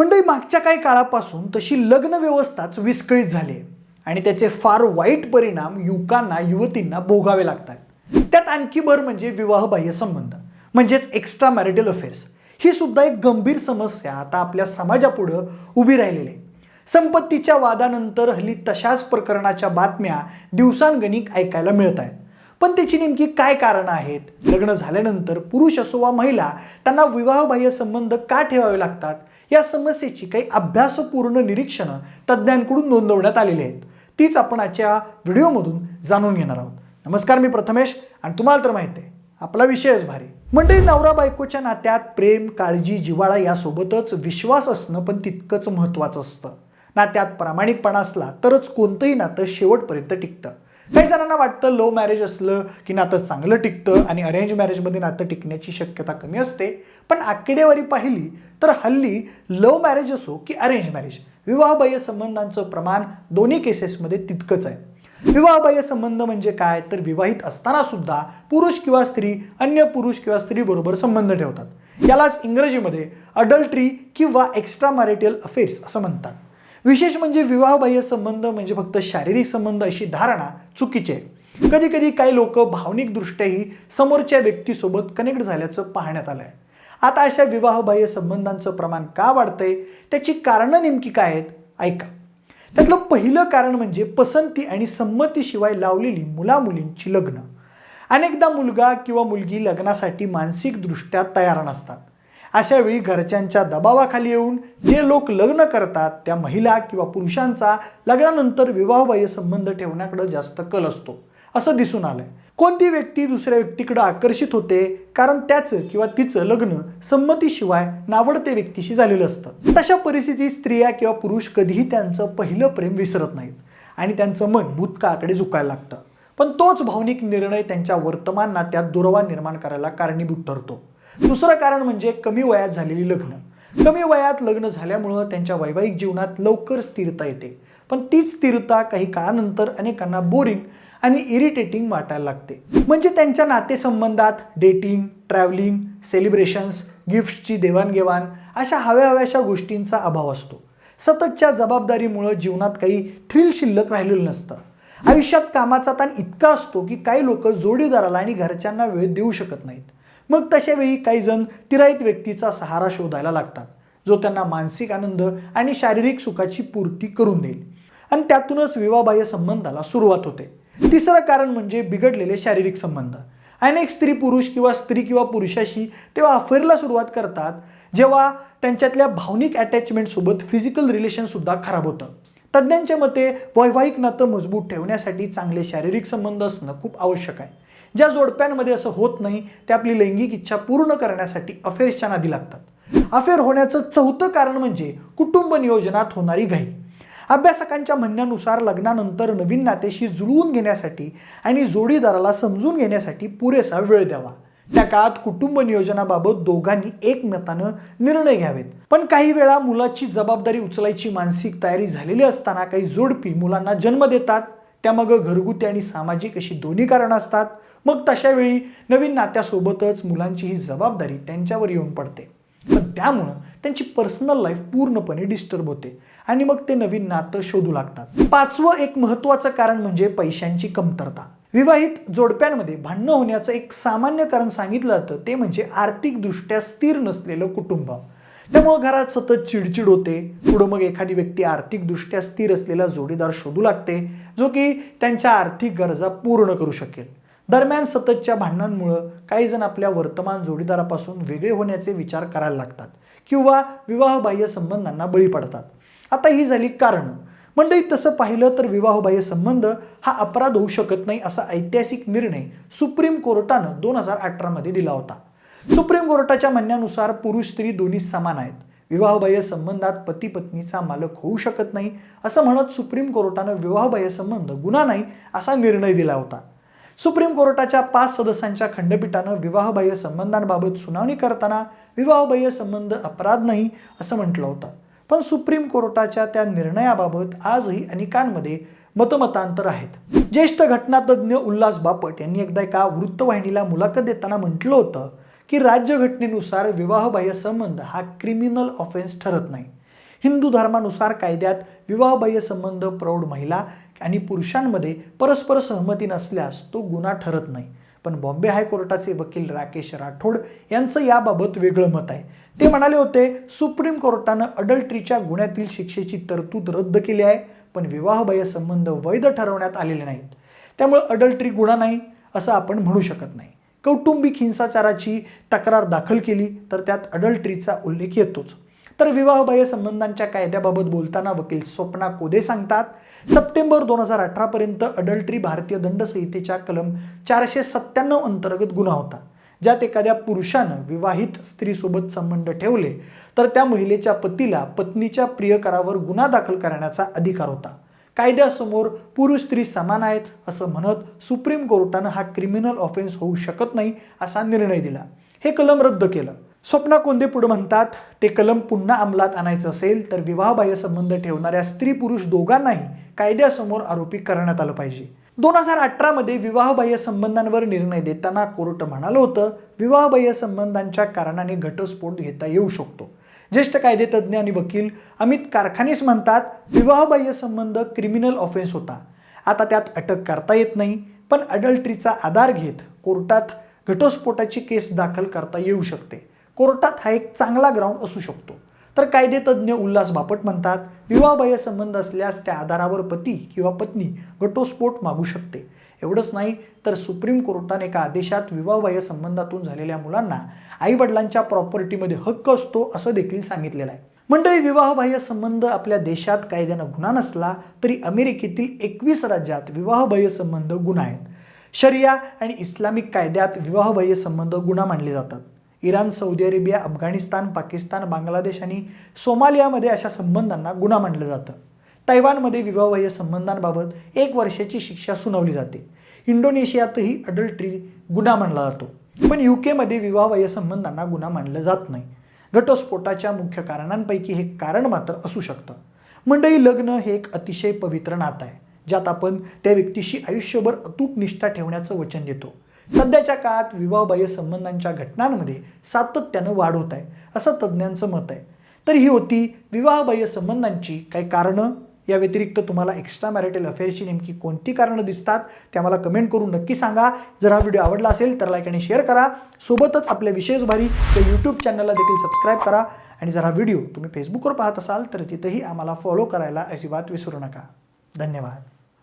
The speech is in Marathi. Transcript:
मंडळी, मागच्या काही काळापासून तशी लग्न व्यवस्थाच विस्कळीत झाली आहे आणि त्याचे फार वाईट परिणाम युवकांना युवतींना भोगावे लागतात। त्यात आणखी भर म्हणजे विवाहबाह्य संबंध म्हणजेच एक्स्ट्रा मॅरिटल अफेअर्स। ही सुद्धा एक गंभीर समस्या आता आपल्या समाजापुढे उभी राहिलेली आहे। संपत्तीच्या वादानंतर हल्ली तशाच प्रकरणाच्या बातम्या दिवसांगणिक ऐकायला मिळत आहेत। पण त्याची नेमकी काय कारणं आहेत? लग्न झाल्यानंतर पुरुष असो वा महिला त्यांना विवाहबाह्य संबंध का ठेवावे लागतात? या समस्येची काही अभ्यासपूर्ण निरीक्षणं तज्ज्ञांकडून नोंदवण्यात आलेली आहेत। तीच आपण आजच्या व्हिडिओमधून जाणून घेणार आहोत। नमस्कार, मी प्रथमेश आणि तुम्हाला तर माहिती आहे आपला विषयच भारी। मंडळी, नवरा बायकोच्या नात्यात प्रेम, काळजी, जिव्हाळा यासोबतच विश्वास असणं पण तितकंच महत्त्वाचं असतं। नात्यात प्रामाणिकपणा असला तरच कोणतंही नातं शेवटपर्यंत टिकतं। काही जणांना वाटतं लव्ह मॅरेज असलं की नातं चांगलं टिकतं आणि अरेंज मॅरेजमध्ये नातं टिकण्याची शक्यता कमी असते। पण आकडेवारी पाहिली तर हल्ली लव्ह मॅरेज असो की अरेंज मॅरेज, विवाहबाह्य संबंधांचं प्रमाण दोन्ही केसेसमध्ये तितकंच आहे। विवाहबाह्य संबंध म्हणजे काय तर विवाहित असताना सुद्धा पुरुष किंवा स्त्री अन्य पुरुष किंवा स्त्री बरोबर संबंध ठेवतात। यालाच इंग्रजीमध्ये अडल्टरी किंवा एक्स्ट्रा मॅरिटल अफेअर्स असं म्हणतात। विशेष म्हणजे विवाहबाह्य संबंध म्हणजे फक्त शारीरिक संबंध अशी धारणा चुकीची आहे। कधी कधी काही लोक भावनिकदृष्ट्याही समोरच्या व्यक्तीसोबत कनेक्ट झाल्याचं पाहण्यात आलंय। आता अशा विवाहबाह्य संबंधांचं प्रमाण का वाढतंय, त्याची कारणं नेमकी काय आहेत ऐका। त्यातलं पहिलं कारण म्हणजे पसंती आणि संमतीशिवाय लावलेली मुलामुलींची लग्न। अनेकदा मुलगा किंवा मुलगी लग्नासाठी मानसिकदृष्ट्या तयार नसतात। अशा वेळी घरच्यांच्या दबावाखाली येऊन जे लोक लग्न करतात त्या महिला किंवा पुरुषांचा लग्नानंतर विवाहबाह्य संबंध ठेवण्याकडे जास्त कल असतो असं दिसून आलंय। कोणती व्यक्ती दुसऱ्या व्यक्तीकडे आकर्षित होते कारण त्याचं किंवा तिचं लग्न संमतीशिवाय नावडत्या व्यक्तीशी झालेलं असतं। तशा परिस्थितीत स्त्रिया किंवा पुरुष कधीही त्यांचं पहिलं प्रेम विसरत नाहीत आणि त्यांचं मन भूतकाळाकडे झुकायला लागतं। पण तोच भावनिक निर्णय त्यांच्या वर्तमान नात्यात दुरावा निर्माण करायला कारणीभूत ठरतो। दुसरं कारण म्हणजे कमी वयात झालेली लग्न। कमी वयात लग्न झाल्यामुळं त्यांच्या वैवाहिक जीवनात लवकर स्थिरता येते, पण तीच स्थिरता काही काळानंतर अनेकांना बोरिंग आणि इरिटेटिंग वाटायला लागते। म्हणजे त्यांच्या नातेसंबंधात डेटिंग, ट्रॅव्हलिंग, सेलिब्रेशन्स, गिफ्टची देवाणघेवाण अशा हव्याशा गोष्टींचा अभाव असतो। सततच्या जबाबदारीमुळे जीवनात काही थ्रिल शिल्लक राहिलेलं नसतं। आयुष्यात कामाचा ताण इतका असतो की काही लोक जोडीदाराला आणि घरच्यांना वेळ देऊ शकत नाहीत। मग तशा वेळी काही जण तिराईत व्यक्तीचा सहारा शोधायला लागतात जो त्यांना मानसिक आनंद आणि शारीरिक सुखाची पूर्ती करून देईल आणि त्यातूनच विवाहबाह्य संबंधाला सुरुवात होते। तिसरं कारण म्हणजे बिघडलेले शारीरिक संबंध। अनेक स्त्री पुरुष किंवा स्त्री किंवा पुरुषाशी तेव्हा अफेअरला सुरुवात करतात जेव्हा त्यांच्यातल्या भावनिक अटॅचमेंट सोबत फिजिकल रिलेशन सुद्धा खराब होतं। तज्ज्ञांच्या मते वैवाहिक नातं मजबूत ठेवण्यासाठी चांगले शारीरिक संबंध असणं खूप आवश्यक आहे। ज्या जोडप्यांमध्ये असं होत नाही ते आपली लैंगिक इच्छा पूर्ण करण्यासाठी अफेअर्सच्या नादी लागतात। अफेअर होण्याचं चौथं कारण म्हणजे कुटुंब नियोजनात होणारी घाई। अभ्यासकांच्या म्हणण्यानुसार लग्नानंतर नवीन नात्याशी जुळवून घेण्यासाठी आणि जोडीदाराला समजून घेण्यासाठी पुरेसा वेळ द्यावा। त्या काळात कुटुंब नियोजनाबाबत दोघांनी एकमतानं निर्णय घ्यावेत। पण काही वेळा मुलाची जबाबदारी उचलायची मानसिक तयारी झालेली असताना काही जोडपी मुलांना जन्म देतात। त्यामागे घरगुती आणि सामाजिक अशी दोन्ही कारणं असतात। मग तशा वेळी नवीन नात्यासोबतच मुलांची ही जबाबदारी त्यांच्यावर येऊन पडते। पण त्यामुळं त्यांची पर्सनल लाईफ पूर्णपणे डिस्टर्ब होते आणि मग ते नवीन नातं शोधू लागतात। पाचवं एक महत्त्वाचं कारण म्हणजे पैशांची कमतरता। विवाहित जोडप्यांमध्ये भांडणं होण्याचं एक सामान्य कारण सांगितलं जातं ते म्हणजे आर्थिकदृष्ट्या स्थिर नसलेलं कुटुंब। त्यामुळे घरात सतत चिडचिड होते। पुढे मग एखादी व्यक्ती आर्थिकदृष्ट्या स्थिर असलेला जोडीदार शोधू लागते जो की त्यांच्या आर्थिक गरजा पूर्ण करू शकेल। दरम्यान सततच्या भांडणांमुळे काही जण आपल्या वर्तमान जोडीदारापासून वेगळे होण्याचे विचार करायला लागतात किंवा विवाहबाह्य संबंधांना बळी पडतात। आता ही झाली कारणं। मंडळी, तसं पाहिलं तर विवाहबाह्य संबंध हा अपराध होऊ शकत नाही असा ऐतिहासिक निर्णय सुप्रीम कोर्टानं 2018 मध्ये दिला होता। सुप्रीम कोर्टाच्या म्हणण्यानुसार पुरुष स्त्री दोन्ही समान आहेत। विवाहबाह्य संबंधात पती पत्नीचा मालक होऊ शकत नाही असं म्हणत सुप्रीम कोर्टानं विवाहबाह्य संबंध गुन्हा नाही असा निर्णय दिला होता। सुप्रीम कोर्टाच्या 5 सदस्यांच्या खंडपीठानं विवाहबाह्य संबंधांबाबत सुनावणी करताना विवाहबाह्य संबंध अपराध नाही असं म्हटलं होतं। पण सुप्रीम कोर्टाच्या त्या निर्णयाबाबत आजही अनेकांमध्ये मतमतांतर आहेत। ज्येष्ठ घटनातज्ञ उल्हास बापट यांनी एकदा एका वृत्तवाहिनीला मुलाखत देताना म्हटलं होतं की राज्यघटनेनुसार विवाहबाह्य संबंध हा क्रिमिनल ऑफेन्स ठरत नाही। हिंदू धर्मानुसार कायद्यात विवाहबाह्य संबंध प्रौढ महिला आणि पुरुषांमध्ये परस्पर सहमती नसल्यास तो गुन्हा ठरत नाही. पण बॉम्बे हायकोर्टाचे वकील राकेश राठोड यांचं याबाबत वेगळं मत आहे. ते म्हणाले होते, सुप्रीम कोर्टानं अडल्ट्रीच्या गुन्ह्यातील शिक्षेची तरतूद रद्द केली आहे, पण विवाहबाह्य संबंध वैध ठरवण्यात आलेले नाहीत. त्यामुळे अडल्ट्री गुन्हा नाही असं आपण म्हणू शकत नाही. कौटुंबिक हिंसाचाराची तक्रार दाखल केली तर त्यात अडल्ट्रीचा उल्लेख येतोच. तर विवाहबाह्य संबंधांच्या कायद्याबाबत बोलताना वकील स्वप्ना कोदे सांगतात, सप्टेंबर 2018 पर्यंत अडल्ट्री भारतीय दंड संहितेच्या कलम 497 अंतर्गत गुन्हा होता, ज्यात एखाद्या पुरुषानं विवाहित स्त्रीसोबत संबंध ठेवले तर त्या महिलेच्या पतीला पत्नीच्या प्रियकरावर गुन्हा दाखल करण्याचा अधिकार होता. कायद्यासमोर पुरुष स्त्री समान आहेत असं म्हणत सुप्रीम कोर्टानं हा क्रिमिनल ऑफेन्स होऊ शकत नाही असा निर्णय दिला. हे कलम रद्द केलं. स्वप्ना कोंदे पुढे म्हणतात, ते कलम पुन्हा अंमलात आणायचं असेल तर विवाहबाह्य संबंध ठेवणाऱ्या स्त्री पुरुष दोघांनाही कायद्यासमोर आरोपी करण्यात आलं पाहिजे. 2018 मध्ये विवाहबाह्य संबंधांवर निर्णय देताना कोर्ट म्हणालं होतं, विवाहबाह्य संबंधांच्या कारणाने घटस्फोट घेता येऊ शकतो. ज्येष्ठ कायदेतज्ञ आणि वकील अमित कारखानीस म्हणतात, विवाहबाह्य संबंध क्रिमिनल ऑफेन्स होता. आता त्यात अटक करता येत नाही, पण अडल्ट्रीचा आधार घेत कोर्टात घटस्फोटाची केस दाखल करता येऊ शकते. कोर्टात हा एक चांगला ग्राउंड असू शकतो. तर कायदेतज्ञ उल्हास बापट म्हणतात, विवाहबाह्य संबंध असल्यास त्या आधारावर पती किंवा पत्नी घटस्फोट मागू शकते. एवढंच नाही तर सुप्रीम कोर्टाने एका आदेशात विवाहबाह्य संबंधातून झालेल्या मुलांना आई वडिलांच्या प्रॉपर्टीमध्ये हक्क असतो असं देखील सांगितलेलं आहे. मंडळी, विवाहबाह्य संबंध आपल्या देशात कायद्यानं गुन्हा नसला तरी अमेरिकेतील 21 राज्यात विवाहबाह्य संबंध गुन्हा आहेत. शरिया आणि इस्लामिक कायद्यात विवाहबाह्य संबंध गुन्हा मानले जातात. Iran, Saudi Arabia, Afghanistan, Pakistan, Bangladesh आणि सोमालियामध्ये अशा संबंधांना गुन्हा मानलं जातं. तैवानमध्ये विवाहबाह्य संबंधांबाबत 1 वर्षाची शिक्षा सुनावली जाते. इंडोनेशियातही अडल्ट्री गुन्हा मानला जातो. पण UK विवाहबाह्य संबंधांना गुन्हा मानलं जात नाही. घटस्फोटाच्या मुख्य कारणांपैकी हे कारण मात्र असू शकतं. मंडळी, लग्न हे एक अतिशय पवित्र नातं आहे, ज्यात आपण त्या व्यक्तीशी आयुष्यभर अतूट निष्ठा ठेवण्याचं वचन देतो. सध्याच्या काळात विवाहबाह्य संबंधांच्या घटनांमध्ये सातत्यानं वाढ होत आहे असं तज्ज्ञांचं मत आहे. तर ही होती विवाहबाह्य संबंधांची काही कारणं. या व्यतिरिक्त तुम्हाला एक्स्ट्रा मॅरिटल अफेअर्सची नेमकी कोणती कारणं दिसतात ते मला कमेंट करून नक्की सांगा. जर हा व्हिडिओ आवडला असेल तर लाईक आणि शेअर करा. सोबतच आपल्या विशेष भारी या यूट्यूब चॅनलला देखील सबस्क्राईब करा. आणि जर हा व्हिडिओ तुम्ही फेसबुकवर पाहत असाल तर तिथेही आम्हाला फॉलो करायला अजिबात विसरू नका. धन्यवाद.